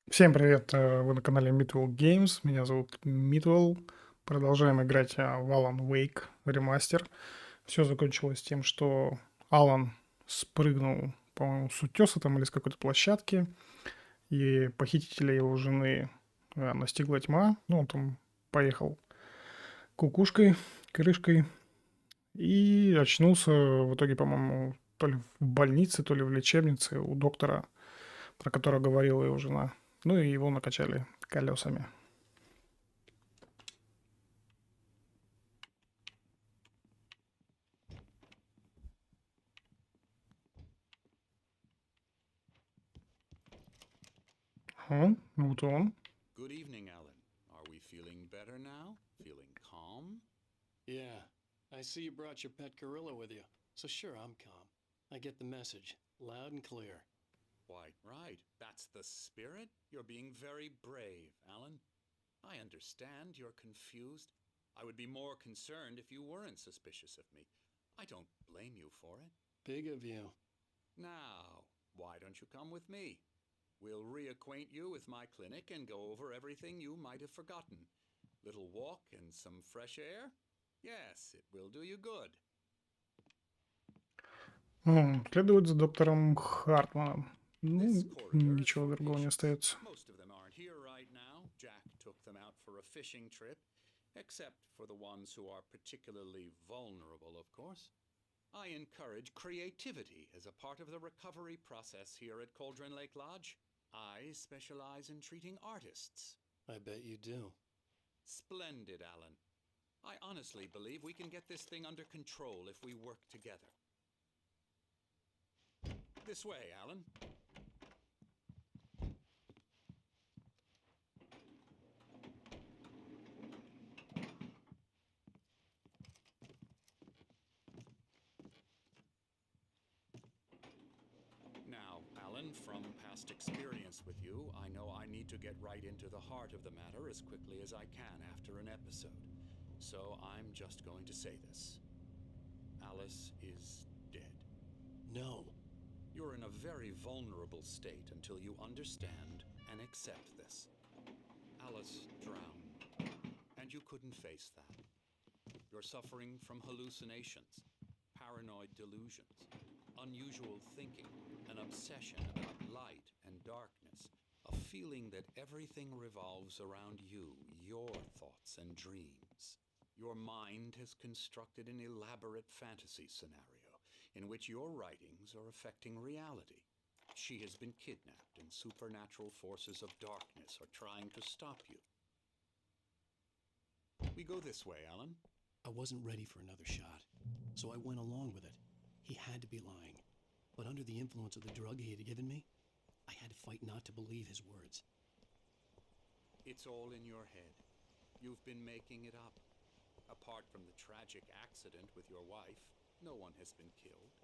Всем привет, вы на канале Midwell Games, меня зовут Midwell. Продолжаем играть в Alan Wake Remaster. Все закончилось тем, что Алан спрыгнул, по-моему, с утеса там или с какой-то площадки, и похитителя его жены настигла тьма. Ну, он там поехал кукушкой, крышкой, и очнулся в итоге, по-моему, то ли в больнице, то ли в лечебнице у доктора, про которого говорила его жена. Ну и его накачали колесами. Ну вот он. Good evening, Alan. Are we feeling better now? Feeling calm? Yeah, I see you brought your pet gorilla with you, so sure, I'm calm. I get the message, loud and clear. Why, right. That's the spirit. You're being very brave, Alan. I understand you're confused. I would be more concerned if you weren't suspicious of me. I don't blame you for it. Big of you. Now, why don't you come with me? We'll reacquaint you with my clinic and go over everything you might have forgotten. Little walk and some fresh air? Yes, it will do you good. Следовать за доктором Хартманом. This Ну, corridor is ничего for другого не patients. остается. Most of them aren't here right now. Jack took them out for a fishing trip, except for the ones who are particularly vulnerable, of course. I encourage creativity as a part of the recovery process here at Cauldron Lake Lodge. I specialize in treating artists. I bet you do. Splendid, Alan. I honestly believe we can get this thing under control if we work together. This way, Alan. Now, Alan, from past experience with you, I know I need to get right into the heart of the matter as quickly as I can after an episode. So I'm just going to say this. Alice is dead. No. You're in a very vulnerable state until you understand and accept this. Alice drowned, and you couldn't face that. You're suffering from hallucinations, paranoid delusions, unusual thinking, an obsession about light and darkness, a feeling that everything revolves around you, your thoughts and dreams. Your mind has constructed an elaborate fantasy scenario in which your writings are affecting reality. She has been kidnapped, and supernatural forces of darkness are trying to stop you. We go this way, Alan. I wasn't ready for another shot, so I went along with it. He had to be lying. But under the influence of the drug he had given me, I had to fight not to believe his words. It's all in your head. You've been making it up. Apart from the tragic accident with your wife, no one has been killed.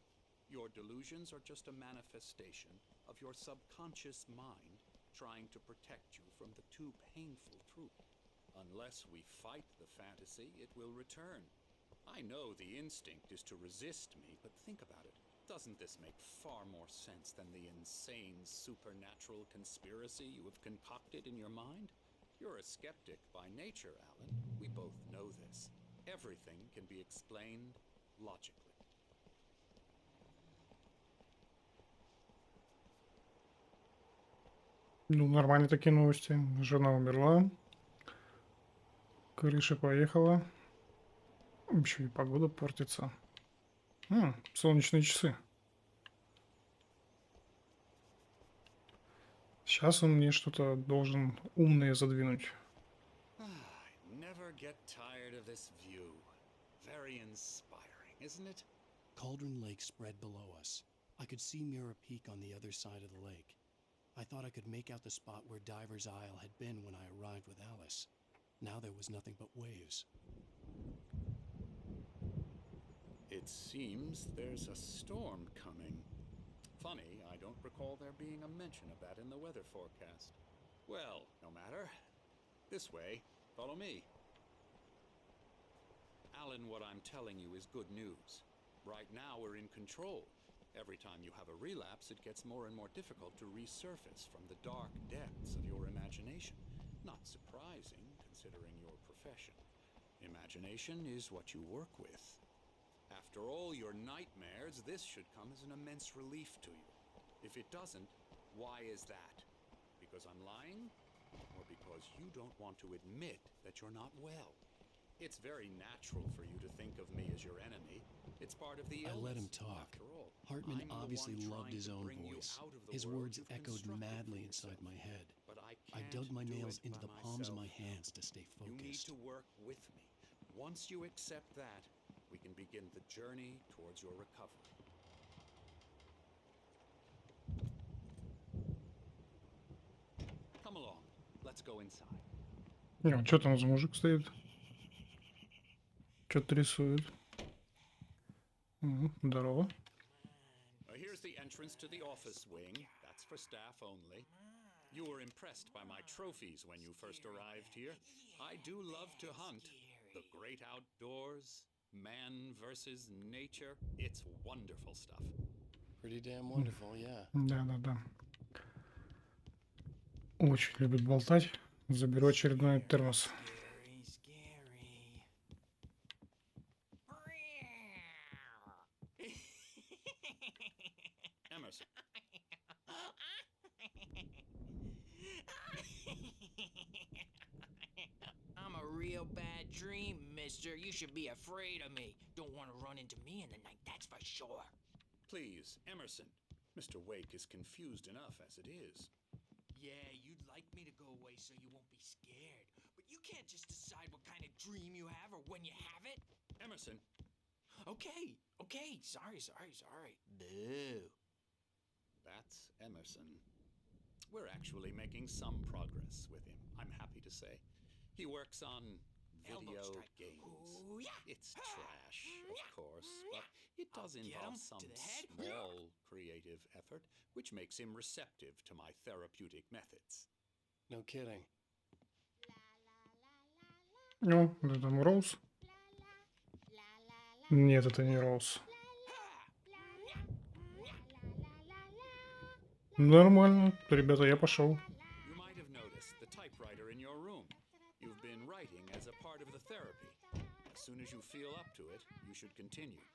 Your delusions are just a manifestation of your subconscious mind trying to protect you from the too painful truth. Unless we fight the fantasy, it will return. I know the instinct is to resist me, but think about it. Doesn't this make far more sense than the insane supernatural conspiracy you have concocted in your mind? You're a skeptic by nature, Alan. We both know this. Everything can be explained logically. Ну, нормальные такие новости. Жена умерла. Крыша поехала. Еще и погода портится. Солнечные часы. Сейчас он мне что-то должен умное задвинуть. I never get tired of this view. Very inspiring, isn't it? Cauldron Lake spread below us. I could see Mirror Peak on the other side of the lake. I thought I could make out the spot where Diver's Isle had been when I arrived with Alice. Now there was nothing but waves. It seems there's a storm coming. Funny, I don't recall there being a mention of that in the weather forecast. Well, no matter. This way. Follow me. Alan, what I'm telling you is good news. Right now we're in control. Every time you have a relapse, it gets more and more difficult to resurface from the dark depths of your imagination. Not surprising, considering your profession. Imagination is what you work with. After all your nightmares, this should come as an immense relief to you. If it doesn't, why is that? Because I'm lying? Or because you don't want to admit that you're not well? It's very natural for you to think of me as your enemy. It's part of the illness. I let him talk. After all, Hartman I'm the obviously one loved trying his to own bring you voice. out of the His world words you've echoed constructed madly for inside yourself. my head. But I I dug can't my do nails it into by the palms of my myself. hands to stay You need focused. to work with me. Once you accept that, we can begin the journey towards your recovery. Come along. Let's go inside. Что там за мужик стоит? Что-то рисует. Здорово. Here's the entrance to the office wing. That's for staff only. You were impressed by my trophies when you first arrived here. I do love to hunt. The great outdoors, man versus nature. It's wonderful stuff. Pretty damn wonderful, yeah. Да. Очень любит болтать. Заберу очередной термос. Emerson. I'm a real bad dream, mister. You should be afraid of me. Don't want to run into me in the night, that's for sure. Please, Emerson. Mr. Wake is confused enough as it is. Yeah, you'd like me to go away so you won't be scared. But you can't just decide what kind of dream you have or when you have it. Emerson. Okay. Sorry. Boo. That's Emerson. We're actually making some progress with him, I'm happy to say. He works on Elbow video strike. games. Ooh, yeah. It's trash, of course, but it does I'll get involve him some to the head. small creative effort, which makes him receptive to my therapeutic methods. No kidding. Это там Роуз? Нет, это не Роуз. Нормально. Ребята, я пошел. You might have noticed the typewriter in your room. You've been writing as a part of the therapy. As soon as you feel up to it, you should continue.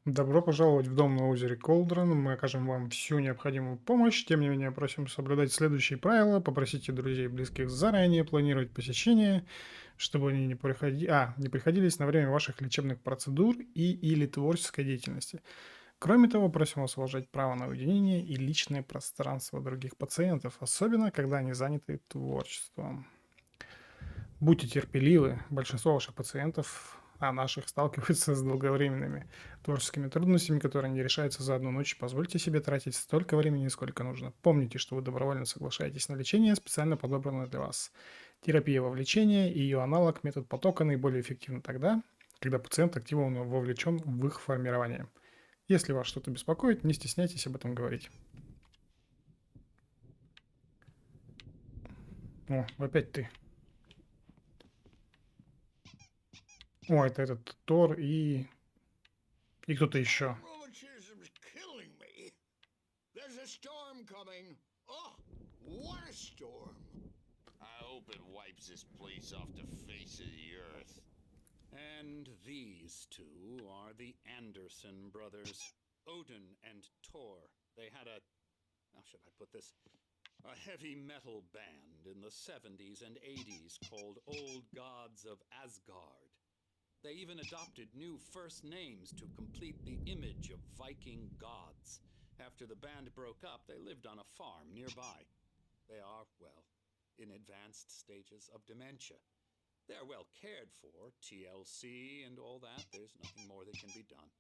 Добро пожаловать в дом на озере Колдрон. Мы окажем вам всю необходимую помощь. Тем не менее, просим соблюдать следующие правила. Попросите друзей и близких заранее планировать посещение, чтобы они не приходились на время ваших лечебных процедур или творческой деятельности. Кроме того, просим вас уважать право на уединение и личное пространство других пациентов, особенно когда они заняты творчеством. Будьте терпеливы. Большинство ваших пациентов, наших, сталкиваются с долговременными творческими трудностями, которые не решаются за одну ночь. Позвольте себе тратить столько времени, сколько нужно. Помните, что вы добровольно соглашаетесь на лечение, специально подобранное для вас. Терапия вовлечения и ее аналог, метод потока, наиболее эффективны тогда, когда пациент активно вовлечен в их формирование. Если вас что-то беспокоит, не стесняйтесь об этом говорить. О, опять ты. О, это этот Тор и кто-то еще. Rheumatism's killing me. There's a storm coming. Oh, what a storm. I hope it wipes this place off the face of the earth. And these two are the Anderson brothers, Odin and Thor. They had how should I put this? A heavy metal band in the 70s and 80s called Old Gods of Asgard. They even adopted new first names to complete the image of Viking gods. After the band broke up, they lived on a farm nearby. They are, well, in advanced stages of dementia. They're well cared for, TLC and all that. There's nothing more that can be done.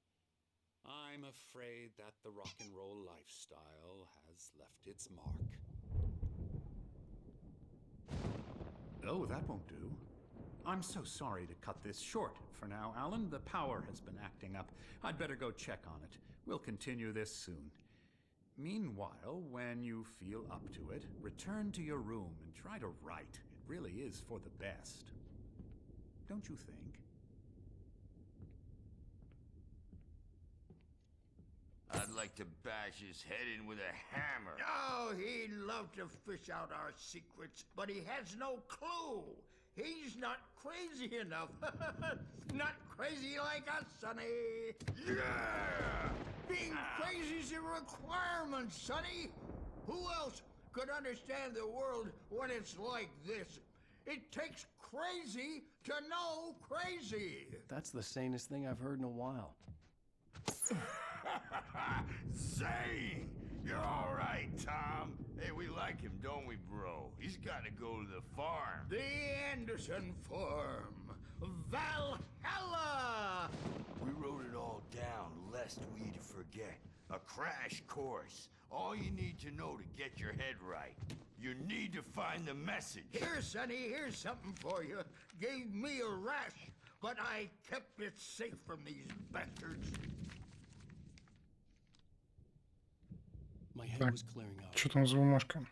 I'm afraid that the rock and roll lifestyle has left its mark. Oh, that won't do. I'm so sorry to cut this short for now, Alan. The power has been acting up. I'd better go check on it. We'll continue this soon. Meanwhile, when you feel up to it, return to your room and try to write. It really is for the best. don't you think? I'd like to bash his head in with a hammer. Oh, he'd love to fish out our secrets, but he has no clue. He's not crazy enough. Not crazy like us, Sonny. Yeah! Being crazy's a requirement, Sonny. Who else could understand the world when it's like this? It takes crazy to know crazy. That's the sanest thing I've heard in a while. Zane! You're all right, Tom. Hey, we like him, don't we, bro? He's got to go to the farm. The Anderson Farm. Valhalla! We wrote it all down lest we forget. A crash course. All you need to know to get your head right. You need to find the message. Here, Sonny, here's something for you. Gave me a rash, but I kept it safe from these bastards. My head Так, was clearing up. что там за бумажка?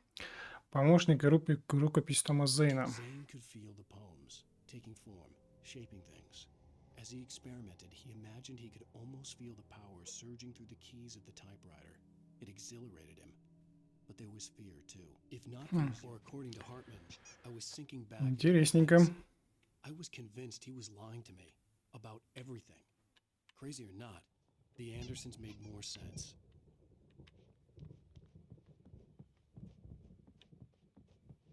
Помощник и рукопись Тома Зейна. Zane could feel the poems, taking form, shaping things. As he experimented, he imagined he could almost feel the power surging through the keys of the typewriter. It exhilarated him. But there was fear, too. If not for, or according to Hartman, I was sinking back. Интересненько. I was convinced he was lying to me about everything. Crazy or not, the Andersons made more sense.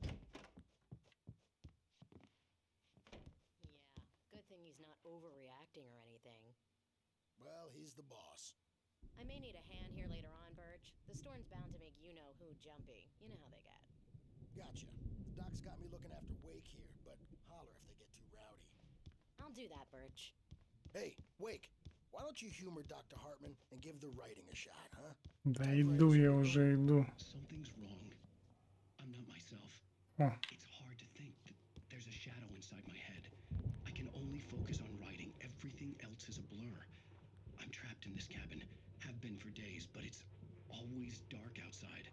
Yeah, good thing he's not overreacting or anything. Well, he's the boss. I may need a hand here later on, Birch. The storm's bound to make you-know-who jumpy. You know how they get. Gotcha. The doc's got me looking after Wake here, but holler if they get too rowdy. I'll do that, Birch. Hey, Wake, why don't you humor Dr. Hartman and give the writing a shot, huh? Да иду, я уже иду. Something's wrong. I'm not myself. О, It's hard to think that there's a shadow inside my head. I can only focus on writing. Everything else is a blur. I'm trapped in this cabin. Have been for days, but it's always dark outside.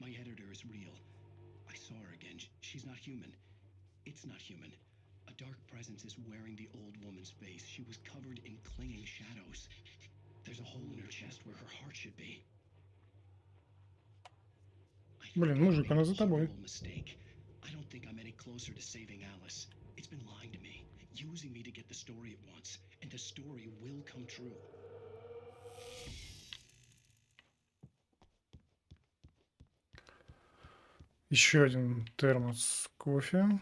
My editor is real. I saw her again. She's not human. It's not human. A dark presence is wearing the old woman's face. She was covered in clinging shadows. There's a hole in her chest where her heart should be. I think Блин, I мужик, made она a за тобой. horrible mistake. I don't think I'm any closer to saving Alice. It's been lying to me, using me to get the story it wants, and the story will come true. Еще один термос кофе.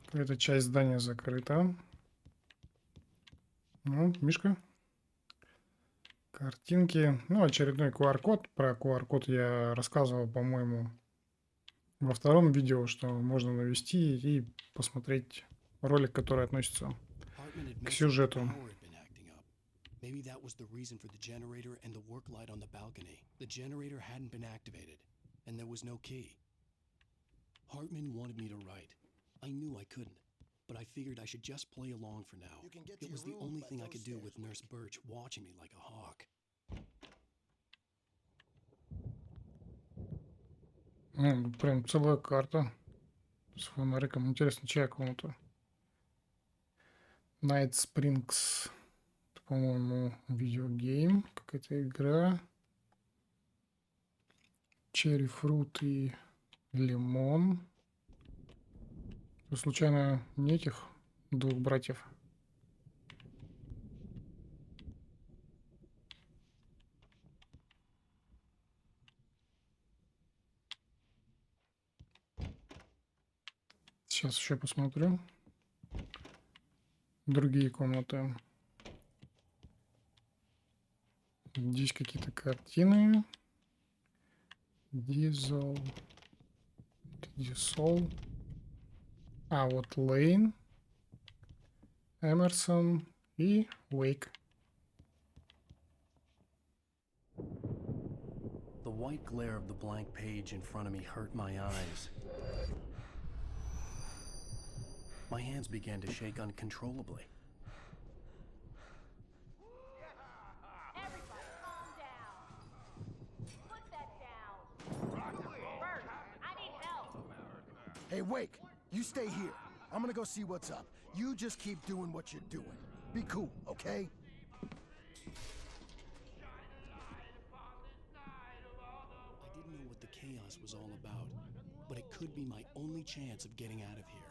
Какая-то часть здания закрыта. Ну, Мишка. Картинки. Ну, очередной QR-код. Про QR-код я рассказывал, по-моему, во втором видео, что можно навести и посмотреть ролик, который относится Hartman к admits that the сюжету. power had been acting up. Maybe that was the reason for the generator and the work light on the balcony. The generator hadn't been activated, and there was no key. Hartman wanted me to write. I knew I couldn't, but I figured I should just play along for now. You can get to It was your the room only by thing I those could do stairs, with Nurse Birch watching me like a hawk. Прям целая карта с фонариком. Интересно, чья комната? Night Springs. Это, по-моему, видеогейм. Какая-то игра. Черри фрут и лимон. Вы случайно не этих двух братьев? Сейчас еще посмотрю. Другие комнаты. Здесь какие-то картины. Дизел. Дизел. А вот Лейн. Эмерсон и Уэйк. The white glare of the blank page in front of me hurt my eyes. My hands began to shake uncontrollably. Everybody, calm down. Put that down. Birch, I need help. Hey, Wake, you stay here. I'm gonna go see what's up. You just keep doing what you're doing. Be cool, okay? I didn't know what the chaos was all about, but it could be my only chance of getting out of here.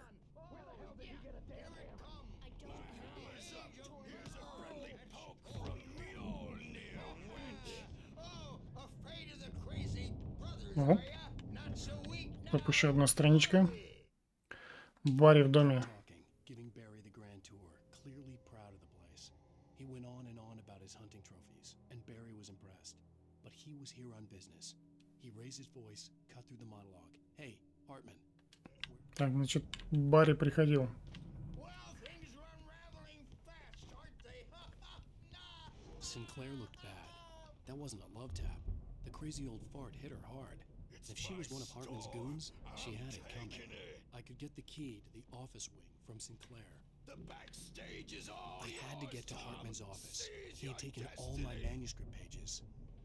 Ого. Так, еще одна страничка. Барри в доме. Giving Barry the grand tour, clearly proud of the place. He went on and on about his hunting trophies, and Barry was impressed. But he was here on business. He raised his voice, cut through the monologue. Hey, Hartman. Так, значит, Барри приходил. Sinclair looked bad. That wasn't a love tap. The crazy old fart hit her hard. If she was one of Hartman's goons, she had it coming. I could get the key to the office wing from Sinclair. The backstage is all I had to get to Hartman's office. He had taken all my manuscript pages.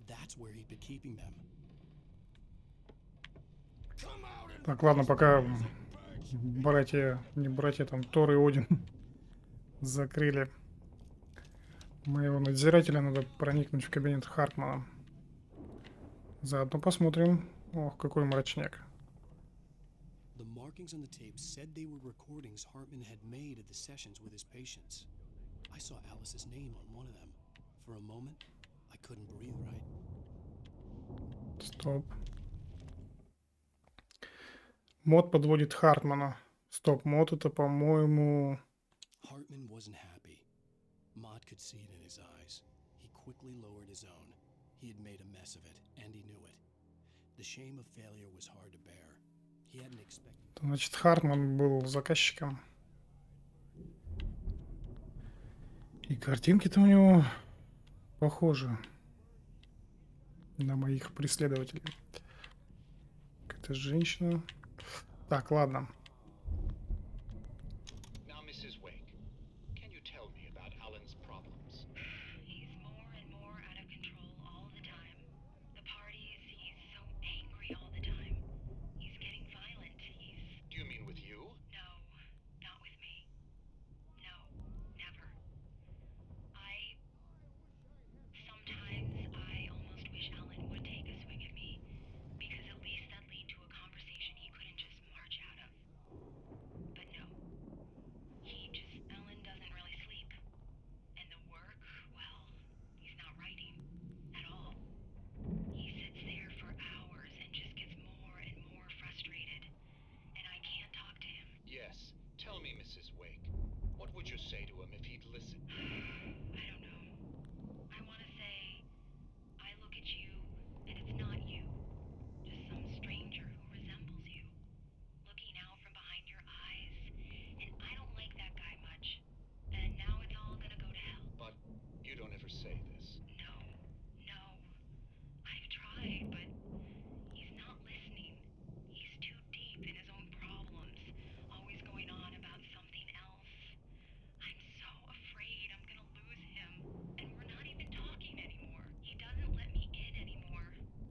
That's where he'd been keeping them. Так, ладно, пока братья, не братья, там Тор и Один закрыли моего надзирателя, надо проникнуть в кабинет Хартмана. Заодно посмотрим. Ох, какой мрачняк. The markings on the tape said they were recordings Hartman had made at the sessions with his patients. I saw Alice's name on one of them. For a moment, I couldn't breathe right. Стоп. Мод подводит Хартмана. Стоп, мод это, по-моему... Hartman wasn't happy. Mott could see it in his eyes. He quickly lowered his own. He had made a mess of it, and he knew it. The shame of failure was hard to bear. He hadn't expected... Значит, Хартман был заказчиком. И картинки-то у него похожи на моих преследователей. Какая-то женщина. Так, ладно. Now, Mrs. Wake, can you tell me about Alan's problems? He's more and more out of control all the time. The parties, he's so angry all the time. He's getting violent. Do you mean with you? No, not with me. No, never. Sometimes I almost wish Alan would take a swing at me, because at least that lead to a conversation he couldn't just march out of. But no. Alan doesn't really sleep. And the work, well, he's not writing at all. He sits there for hours and just gets more and more frustrated. And I can't talk to him. Yes. Tell me, Mrs. Wake, what would you say to him if he'd listen? I don't know. I want to say, I look at you, and it's not you. Just some stranger who resembles you. Looking out from behind your eyes. And I don't like that guy much. And now it's all gonna go to hell. But you don't ever say this. No. I've tried, but he's not listening. He's too deep in his own problems. Always going on about something else. I'm so afraid I'm gonna lose him. And we're not even talking anymore. He doesn't let me in anymore.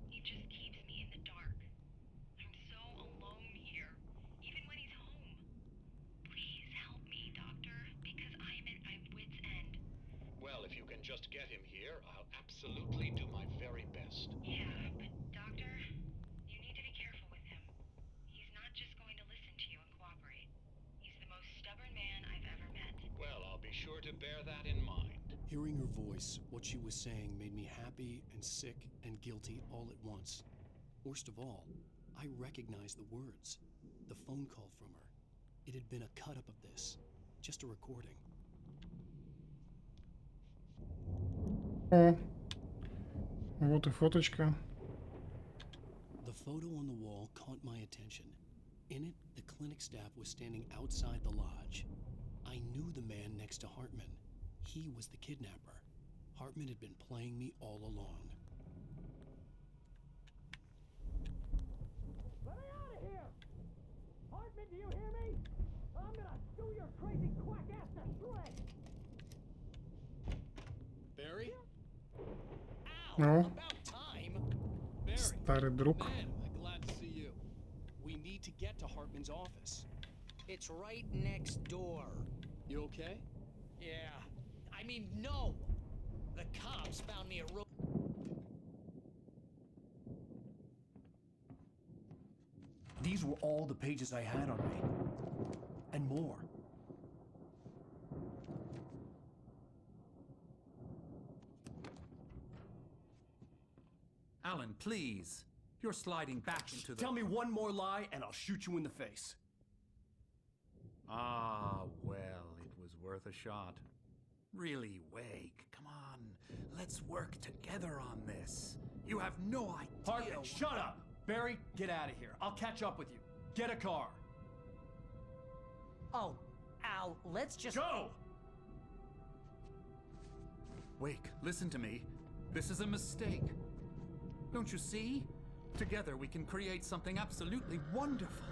He just keeps me in the dark. I'm so alone here, even when he's home. Please help me, Doctor, because I'm at my wit's end. Well, if you can just get him here, I'll absolutely do my very best. Yeah, but Doctor, you need to be careful with him. He's not just going to listen to you and cooperate. He's the most stubborn man I've ever met. Well, I'll be sure to bear that in mind. Hearing her voice, what she was saying made me happy and sick and guilty all at once. Worst of all, I recognized the words. The phone call from her. It had been a cut-up of this. Just a recording. О, вот и фоточка. The photo on the wall caught my attention. In it, the clinic staff was standing outside the lodge. I knew the man next to Hartman. He was the kidnapper. Hartman had been playing me all along. Let me out of here! Hartman, do you hear me? I'm gonna chew your crazy quack ass to shreds! Barry? Ну, About time! Barry, старый друг. man, I'm glad to see you. We need to get to Hartman's office. It's right next door. You okay? Yeah. I mean, no! The cops found me a These were all the pages I had on me. And more. Alan, please. You're sliding back into the... Tell me one more lie and I'll shoot you in the face. Ah, well, it was worth a shot. Really, Wake, come on. Let's work together on this. You have no idea... Hartman, shut up! Barry, get out of here. I'll catch up with you. Get a car. Oh, Al, let's just... Go! Wake, listen to me. This is a mistake. Don't you see? Together we can create something absolutely wonderful.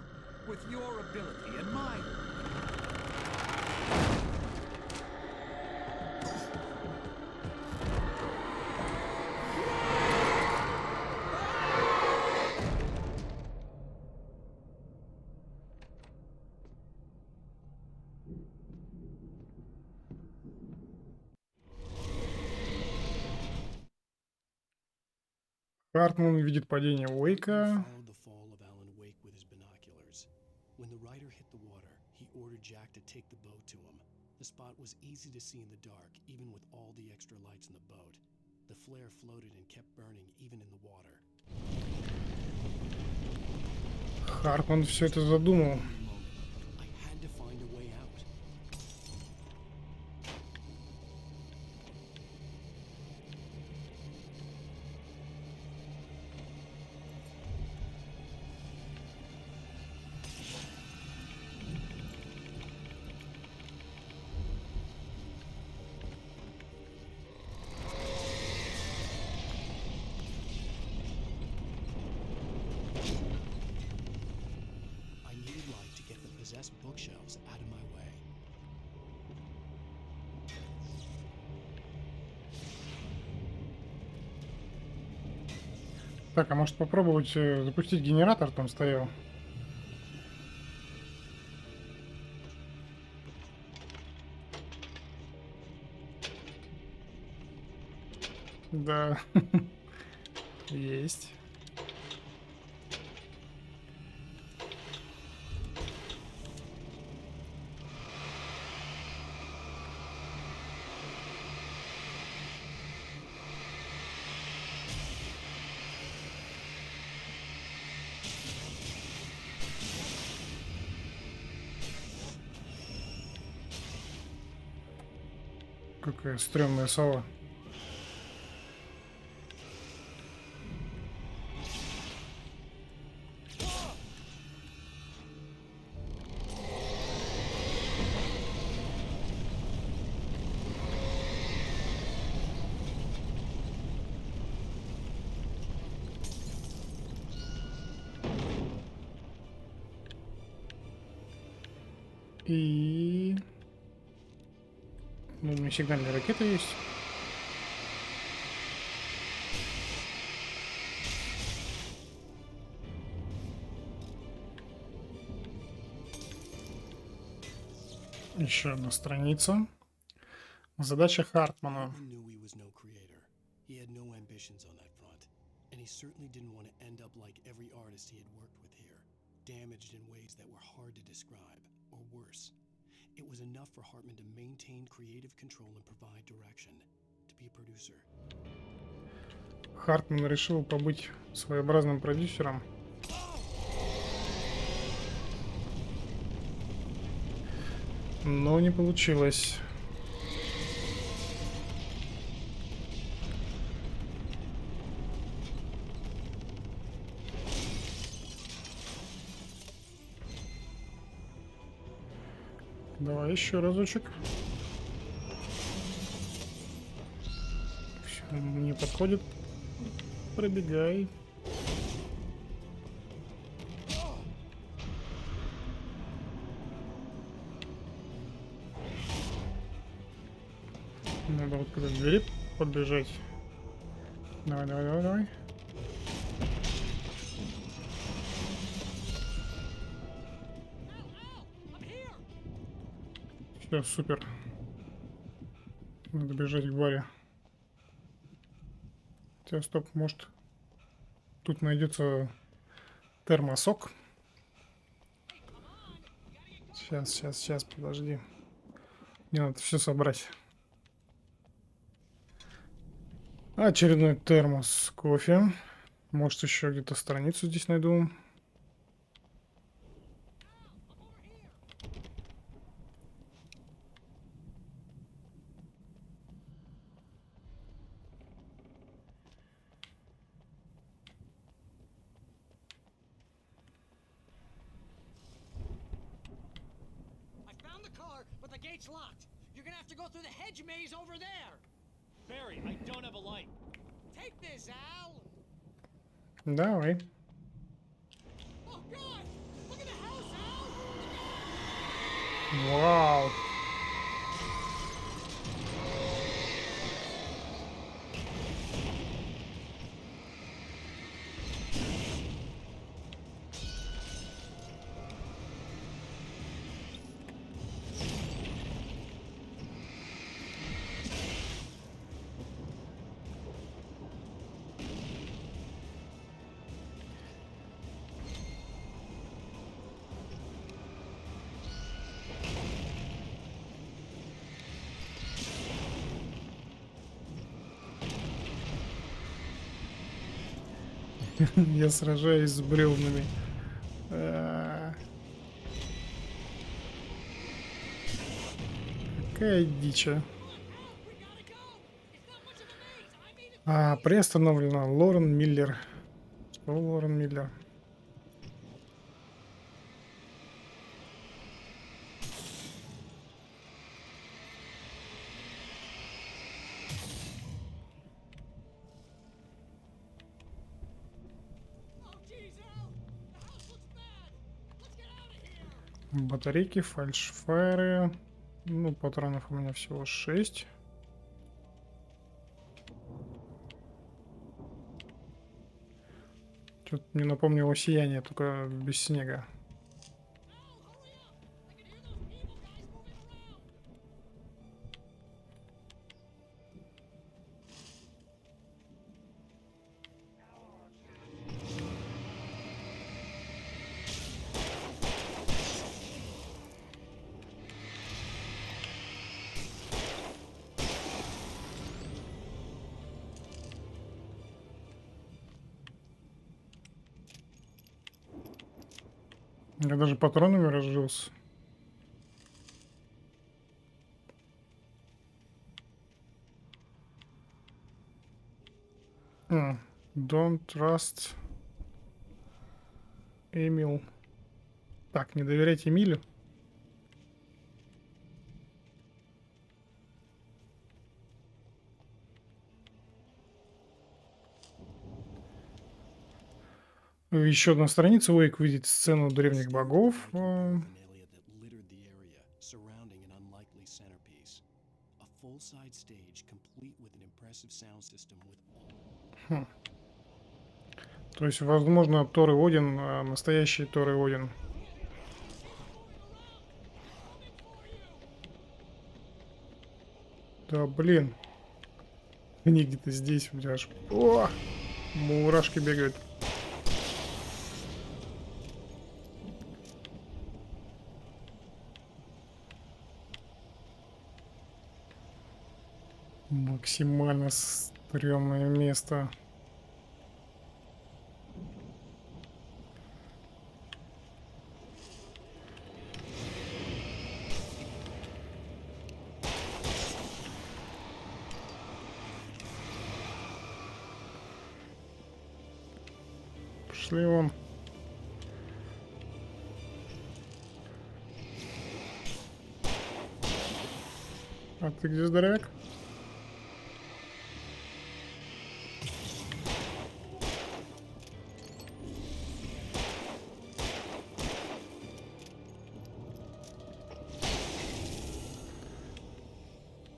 With your ability and mine. Хартман видит падение Уэйка. Followed the fall of Alan Wake with his binoculars. When the rider hit the water, he ordered Jack to take the boat to him. The spot was easy to see in the dark, even with all the extra lights in the boat. The flare floated and kept burning even in the water. Хартман все это задумал. I had to find a way out. I needed light to get the possessed bookshelves out of my way. Так, а может попробовать запустить генератор, там стоял. Да. Есть. Какая стрёмная сова. И... Ну, у меня сигнальная ракета есть. Еще одна страница. Задача Хартмана. Hartman knew he was no creator. He had no ambitions on that front. And he certainly didn't want to end up like every artist he had worked with here, damaged in ways that were hard to describe, or worse. It was enough for Hartman to maintain creative control and provide direction, to be a producer. Хартман решил побыть своеобразным продюсером. Но не получилось. Давай еще разочек. Всё, не подходит. Пробегай. Надо вот к двери подбежать. Давай, давай, давай, давай. Al, I'm here! Все, супер. Надо бежать к баре. Хотя, стоп, может, тут найдется термосок. Сейчас, подожди. Мне надо все собрать. Очередной термос кофе. Может, еще где-то страницу здесь найду. But the gate's locked. You're gonna have to go through the hedge maze over there. Barry, I don't have a light. Take this, Al. Давай. Oh God! Look at the house, Al. Вау. Я сражаюсь с бревнами. Какая дичь. Приостановлено. Лорен Миллер. Что Лорен Миллер? Батарейки, фальшфайры. Ну, патронов у меня всего 6. Что-то мне напомнило сияние, только без снега. Я даже патронами разжился. Don't trust Эмил. Так, не доверяйте Эмилю. Еще одна страница. Уэйк видит сцену древних богов. То есть, возможно, Тор и Один, настоящий Тор и Один. Да блин. Они где-то здесь, у меня аж... О! Мурашки бегают. Максимально стрёмное место. Пошли вон. А ты где, здоровяк?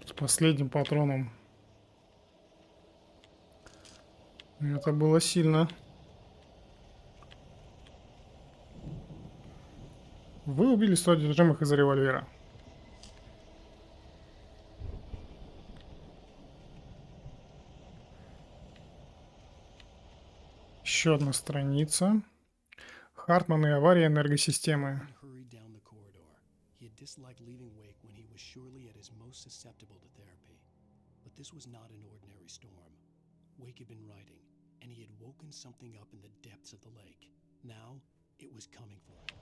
С последним патроном. Это было сильно. Вы убили 100 одержимых из-за револьвера. Еще одна страница. Хартман и авария энергосистемы. He hurried down the corridor. He had disliked leaving Wake when he was surely at his most susceptible to therapy. But this was not an ordinary storm. Wake had been writing, and he had woken something up in the depths of the lake. Now, it was coming for him.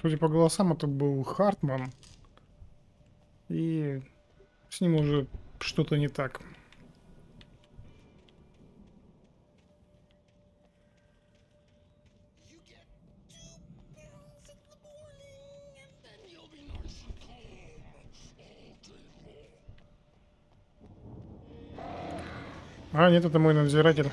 Судя по голосам, это был Хартман. И с ним уже что-то не так. А, нет, это мой надзиратель.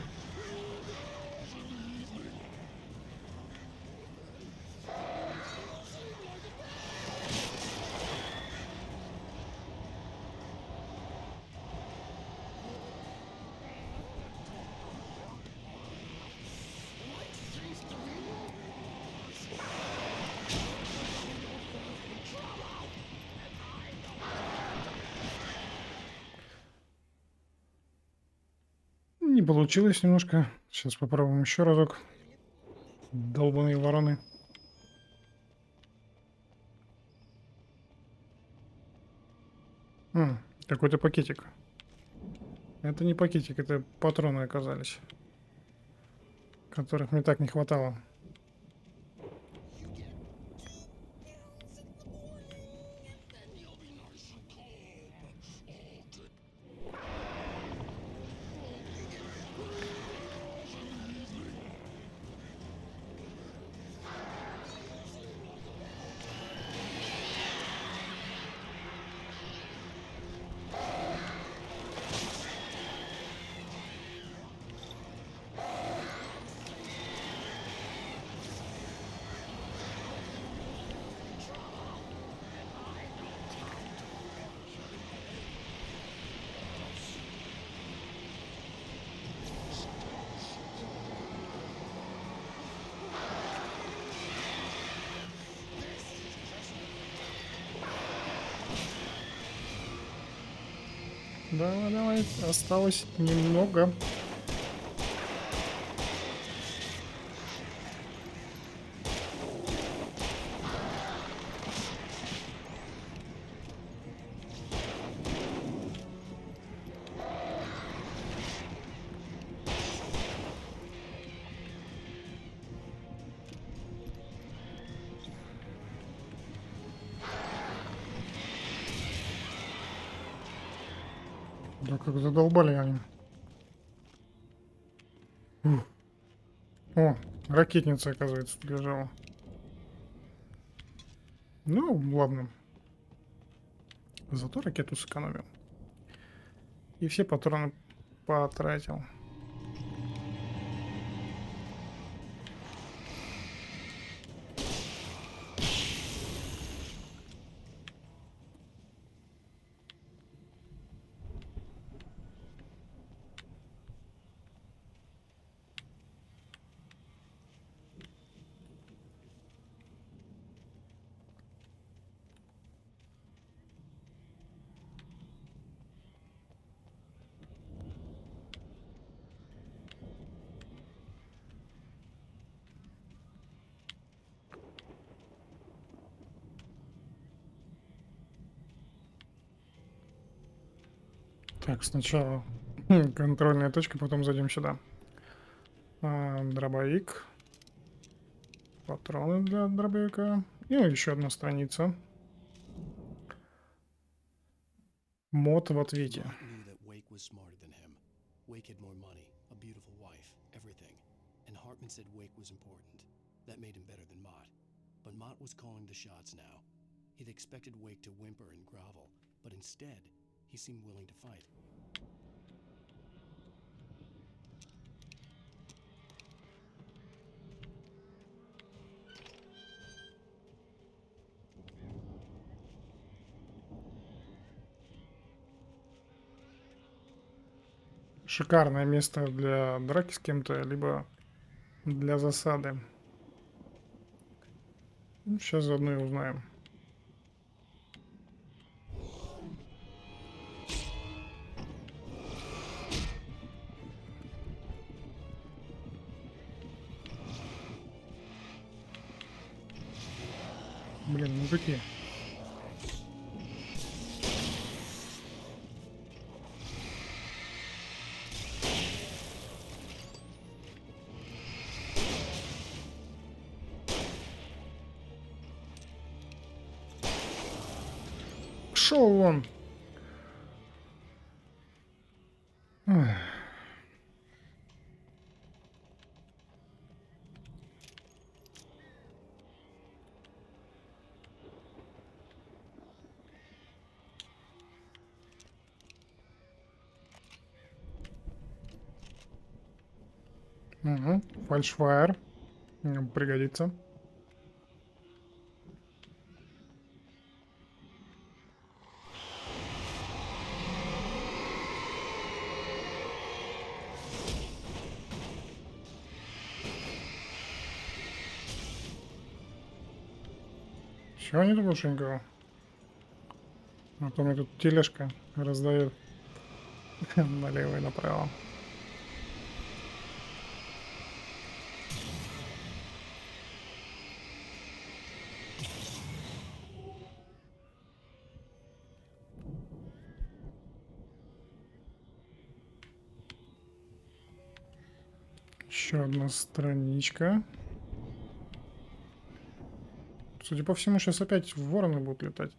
Не получилось немножко. Сейчас попробуем еще разок. Долбаные вороны. Какой-то пакетик. Это не пакетик, это патроны оказались, которых мне так не хватало. Давай, давай, осталось немного. Да как задолбали они. О, ракетница, оказывается, тут лежала. Ну, ладно. Зато ракету сэкономил. И все патроны потратил. Так, сначала контрольная точка, потом зайдем сюда. Дробовик. Патроны для дробовика. И еще одна страница. Мод в ответе. He seemed willing to fight. Шикарное место для драки с кем-то, либо для засады. Сейчас заодно и узнаем. Блин, мужики. Шел вон. Ах. Угу. Фальшфайр. Пригодится. Чего нету больше никого? А то мне тут тележка раздает налево и направо. Еще одна страничка. Судя по всему, сейчас опять вороны будут летать.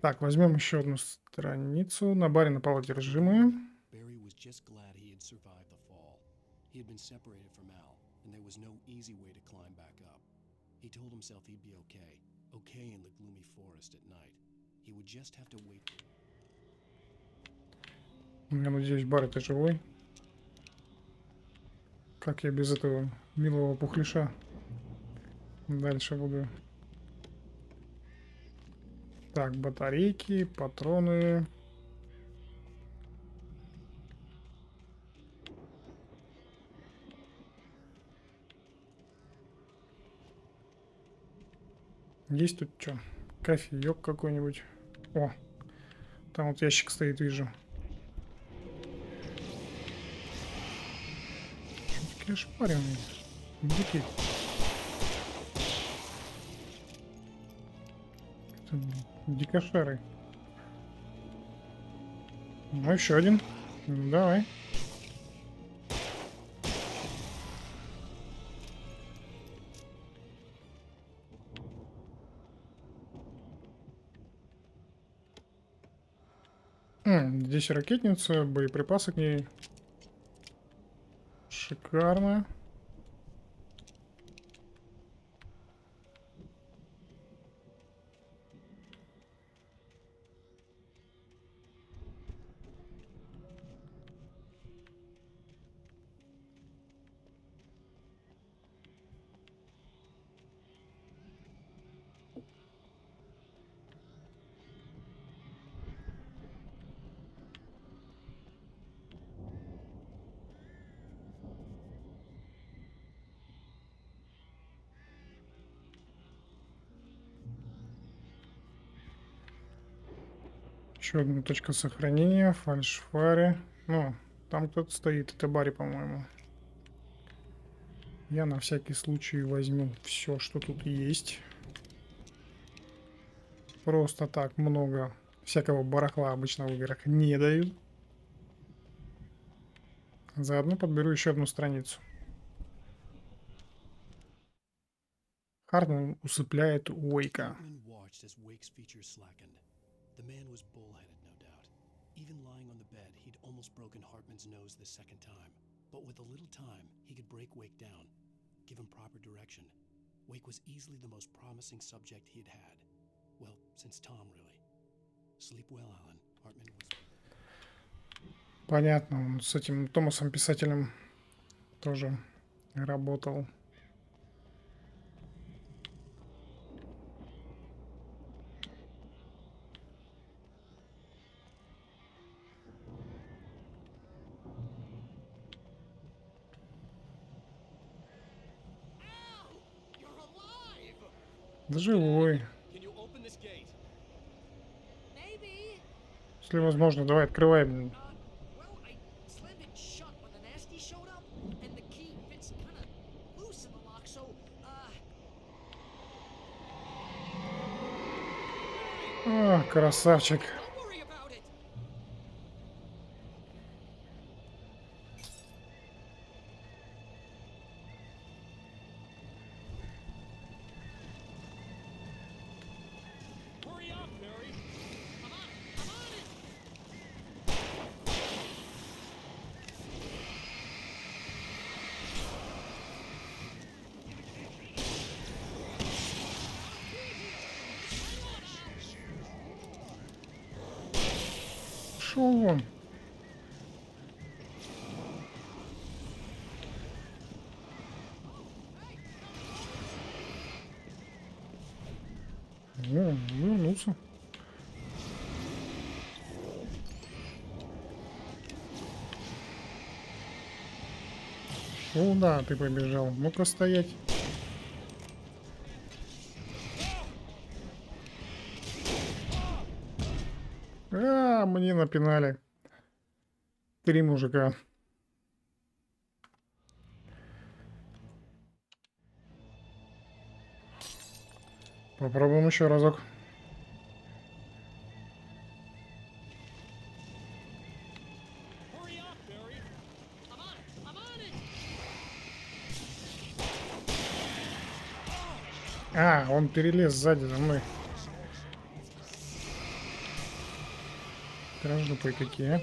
Так, возьмем еще одну страницу. На баре напал одержимые. Barry was just glad he had survived the fall. He had been separated from Al, and there was no easy way to climb back up. He told himself he'd be okay, okay in the gloomy forest at night. He would just have to wait. Я надеюсь, Барри, ты живой? Как я без этого милого пухляша дальше буду? Так, батарейки, патроны. Есть тут что? Кофеек какой-нибудь. О, там вот ящик стоит, вижу. Что такие шпаренные? Дикие. Дикошеры. Ну, еще один. Давай. Здесь ракетница, боеприпасы к ней. Шикарно. Еще одна точка сохранения, фальшфаре. Ну, там кто-то стоит, это Барри, по-моему. Я на всякий случай возьму все, что тут есть. Просто так много всякого барахла обычно в играх не дают. Заодно подберу еще одну страницу. Хартман усыпляет Уэйка. The man was bullheaded, no doubt. Even lying on the bed, he'd almost broken Hartman's nose the second time. But with a little time, he could break Wake down, give him proper direction. Wake was easily the most promising subject he'd had. Well, since Tom, really. Sleep well, Alan. Hartman was... Понятно, он с этим Томасом писателем тоже работал. Да живой. Если возможно, давай открываем. А, красавчик. Шо вон? О, вернулся. О, да, ты побежал. Ну-ка стоять. А, мне напинали. 3 мужика. Попробуем еще разок. А, он перелез сзади за мной. Кражупы какие.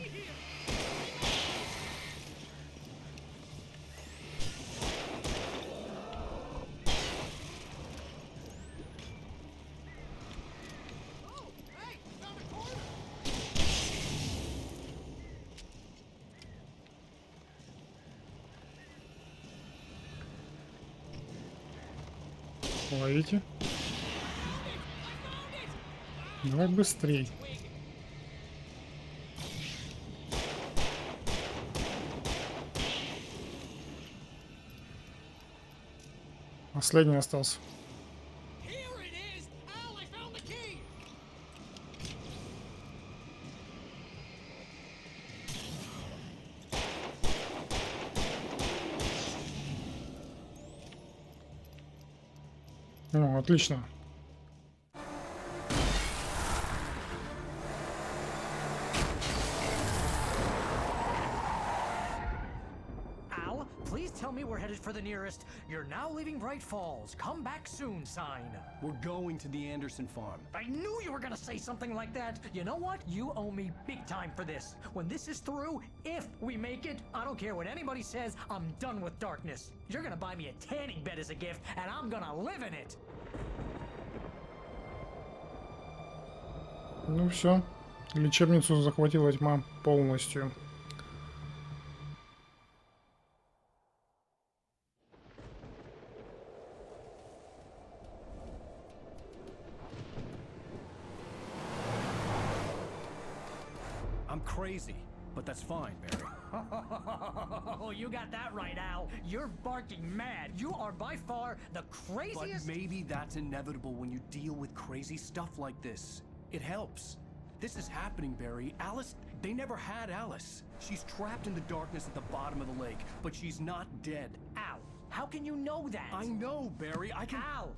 Ловите. Давай быстрей. Последний остался. Ну, отлично. Tell me we're headed for the nearest "You're now leaving Braight-Fall's. Come back soon" sign. We're going to the Anderson farm. I knew you were gonna say something like that. You know what? You owe me big time for this. When this is through, if we make it, I don't care what anybody says, I'm done with darkness. You're gonna buy me a tanning bed as a gift, and I'm gonna live in it. Ну все. Лечебницу захватила тьма полностью. I'm crazy, but that's fine, Barry. Oh, you got that right, Al. You're barking mad. You are by far the craziest. But maybe that's inevitable when you deal with crazy stuff like this. It helps. This is happening, Barry. Alice, they never had Alice. She's trapped in the darkness at the bottom of the lake, but she's not dead. Al, how can you know that? I know, Barry. I can... Al,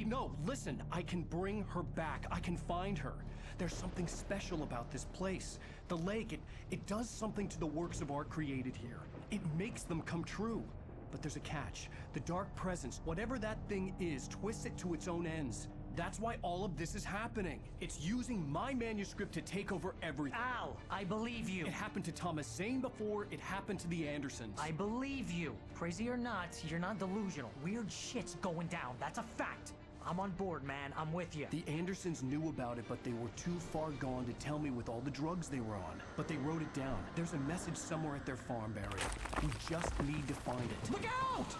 No, listen. I can bring her back. I can find her. There's something special about this place. The lake, it does something to the works of art created here. It makes them come true. But there's a catch. The dark presence, whatever that thing is, twists it to its own ends. That's why all of this is happening. It's using my manuscript to take over everything. Al, I believe you. It happened to Thomas Zane before, it happened to the Andersons. I believe you. Crazy or not, you're not delusional. Weird shit's going down. That's a fact. I'm on board, man. I'm with you. The Andersons knew about it, but they were too far gone to tell me with all the drugs they were on. But they wrote it down. There's a message somewhere at their farm, Barry. We just need to find it. Look out!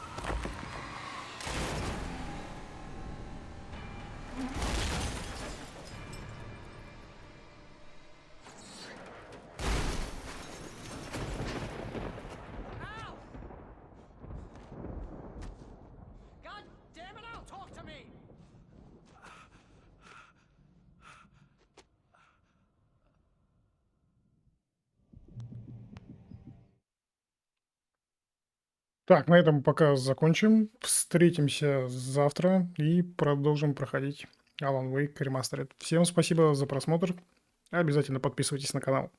Так, на этом пока закончим. Встретимся завтра и продолжим проходить Alan Wake Remastered. Всем спасибо за просмотр. Обязательно подписывайтесь на канал.